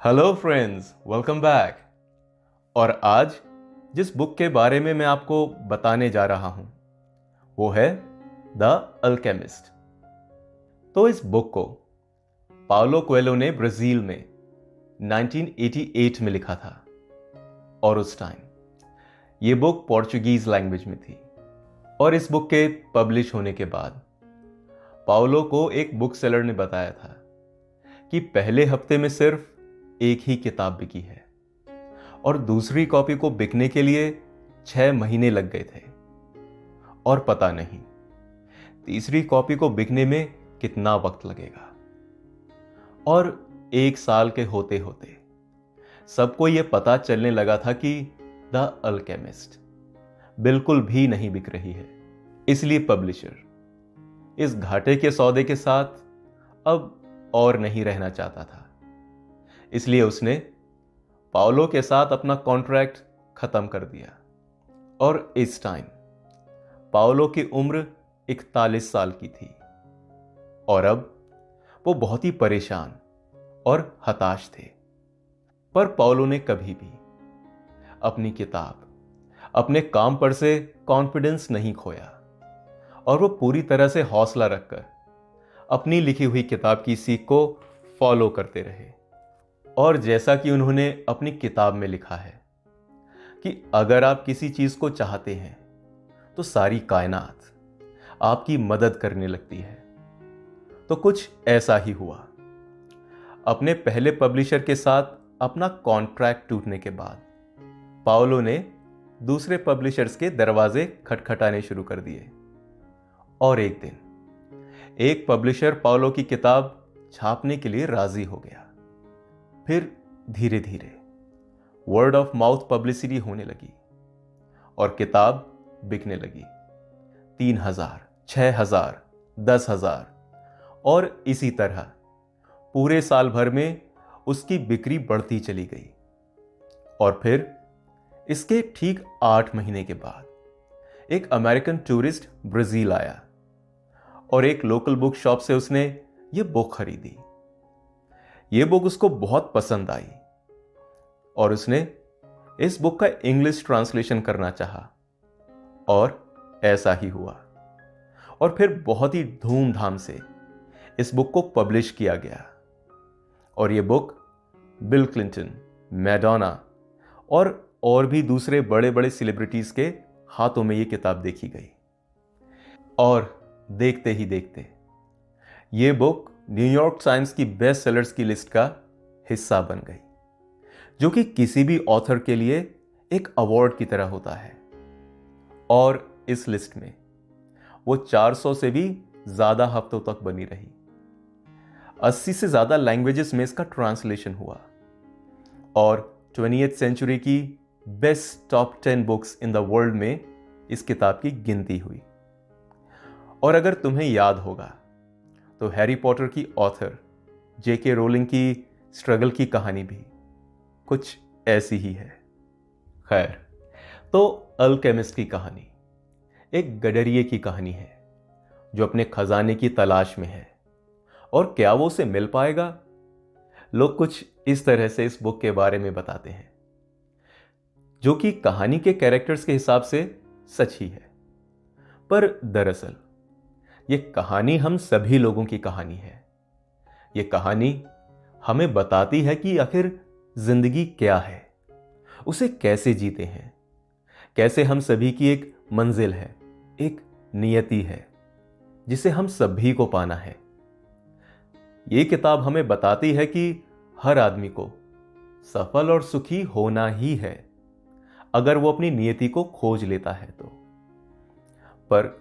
Hello friends, welcome back. और आज जिस बुक के बारे में मैं आपको बताने जा रहा हूं वो है द अल्केमिस्ट। तो इस बुक को पाउलो कोएल्हो ने ब्राजील में 1988 में लिखा था और उस टाइम ये बुक पोर्चुगीज लैंग्वेज में थी। और इस बुक के पब्लिश होने के बाद पाउलो को एक बुक सेलर ने बताया था कि पहले हफ्ते में सिर्फ एक ही किताब बिकी है और दूसरी कॉपी को बिकने के लिए 6 महीने लग गए थे। और पता नहीं तीसरी कॉपी को बिकने में कितना वक्त लगेगा। और 1 साल के होते होते सबको यह पता चलने लगा था कि द अल्केमिस्ट बिल्कुल भी नहीं बिक रही है। इसलिए पब्लिशर इस घाटे के सौदे के साथ अब और नहीं रहना चाहता था। इसलिए उसने पाउलो के साथ अपना कॉन्ट्रैक्ट खत्म कर दिया। और इस टाइम पाउलो की उम्र 41 साल की थी और अब वो बहुत ही परेशान और हताश थे। पर पाउलो ने कभी भी अपनी किताब, अपने काम पर से कॉन्फिडेंस नहीं खोया और वो पूरी तरह से हौसला रखकर अपनी लिखी हुई किताब की सीख को फॉलो करते रहे। और जैसा कि उन्होंने अपनी किताब में लिखा है कि अगर आप किसी चीज को चाहते हैं तो सारी कायनात आपकी मदद करने लगती है। तो कुछ ऐसा ही हुआ। अपने पहले पब्लिशर के साथ अपना कॉन्ट्रैक्ट टूटने के बाद पाउलो ने दूसरे पब्लिशर्स के दरवाजे खटखटाने शुरू कर दिए। और एक दिन एक पब्लिशर पाउलो की किताब छापने के लिए राजी हो गया। फिर धीरे धीरे वर्ड ऑफ माउथ पब्लिसिटी होने लगी और किताब बिकने लगी। 3,000, 6,000, 10,000 और इसी तरह पूरे साल भर में उसकी बिक्री बढ़ती चली गई। और फिर इसके ठीक 8 महीने के बाद एक अमेरिकन टूरिस्ट ब्राजील आया और एक लोकल बुक शॉप से उसने ये बुक खरीदी। ये बुक उसको बहुत पसंद आई और उसने इस बुक का इंग्लिश ट्रांसलेशन करना चाहा और ऐसा ही हुआ। और फिर बहुत ही धूमधाम से इस बुक को पब्लिश किया गया और ये बुक बिल क्लिंटन, मैडोना और भी दूसरे बड़े बड़े सेलिब्रिटीज के हाथों में ये किताब देखी गई। और देखते ही देखते ये बुक न्यूयॉर्क टाइम्स की बेस्ट सेलर्स की लिस्ट का हिस्सा बन गई, जो कि किसी भी ऑथर के लिए एक अवार्ड की तरह होता है। और इस लिस्ट में वो 400 से भी ज्यादा हफ्तों तक बनी रही। 80 से ज्यादा लैंग्वेजेस में इसका ट्रांसलेशन हुआ और 20th सेंचुरी की best top 10 books in the world में इस किताब की गिनती हुई। और अगर तुम्हें याद होगा तो हैरी पॉटर की ऑथर J.K. रोलिंग की स्ट्रगल की कहानी भी कुछ ऐसी ही है। खैर, तो अल्केमिस्ट की कहानी एक गडरिये की कहानी है जो अपने खजाने की तलाश में है। और क्या वो उसे मिल पाएगा? लोग कुछ इस तरह से इस बुक के बारे में बताते हैं, जो कि कहानी के कैरेक्टर्स के हिसाब से सच ही है। पर दरअसल ये कहानी हम सभी लोगों की कहानी है। ये कहानी हमें बताती है कि आखिर जिंदगी क्या है, उसे कैसे जीते हैं, कैसे हम सभी की एक मंजिल है, एक नियति है जिसे हम सभी को पाना है। ये किताब हमें बताती है कि हर आदमी को सफल और सुखी होना ही है अगर वो अपनी नियति को खोज लेता है तो। पर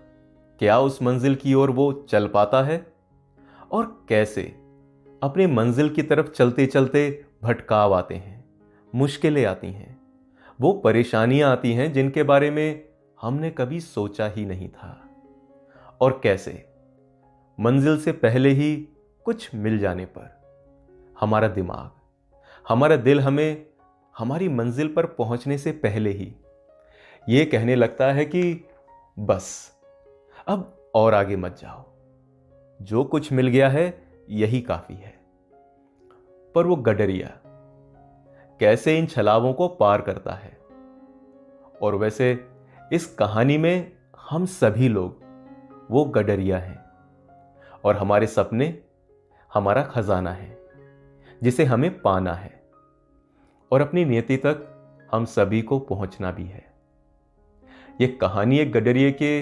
क्या उस मंजिल की ओर वो चल पाता है? और कैसे अपने मंजिल की तरफ चलते चलते भटकाव आते हैं, मुश्किलें आती हैं, वो परेशानियां आती हैं जिनके बारे में हमने कभी सोचा ही नहीं था। और कैसे मंजिल से पहले ही कुछ मिल जाने पर हमारा दिमाग, हमारा दिल हमें हमारी मंजिल पर पहुंचने से पहले ही ये कहने लगता है कि बस अब और आगे मत जाओ, जो कुछ मिल गया है यही काफी है। पर वो गडरिया कैसे इन छलावों को पार करता है। और वैसे इस कहानी में हम सभी लोग वो गडरिया हैं और हमारे सपने हमारा खजाना है जिसे हमें पाना है और अपनी नियति तक हम सभी को पहुंचना भी है। ये कहानी एक गडरिये के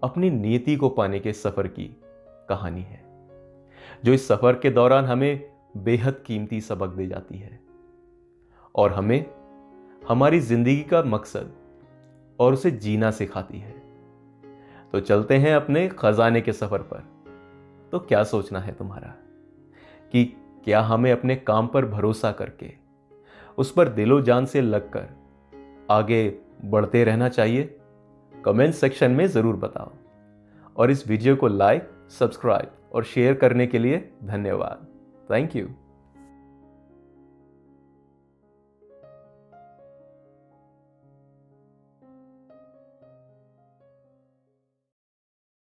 अपनी नियति को पाने के सफर की कहानी है, जो इस सफर के दौरान हमें बेहद कीमती सबक दे जाती है और हमें हमारी जिंदगी का मकसद और उसे जीना सिखाती है। तो चलते हैं अपने खजाने के सफर पर। तो क्या सोचना है तुम्हारा कि क्या हमें अपने काम पर भरोसा करके उस पर दिलो जान से लगकर आगे बढ़ते रहना चाहिए? कमेंट सेक्शन में जरूर बताओ और इस वीडियो को लाइक, सब्सक्राइब और शेयर करने के लिए धन्यवाद। Thank you.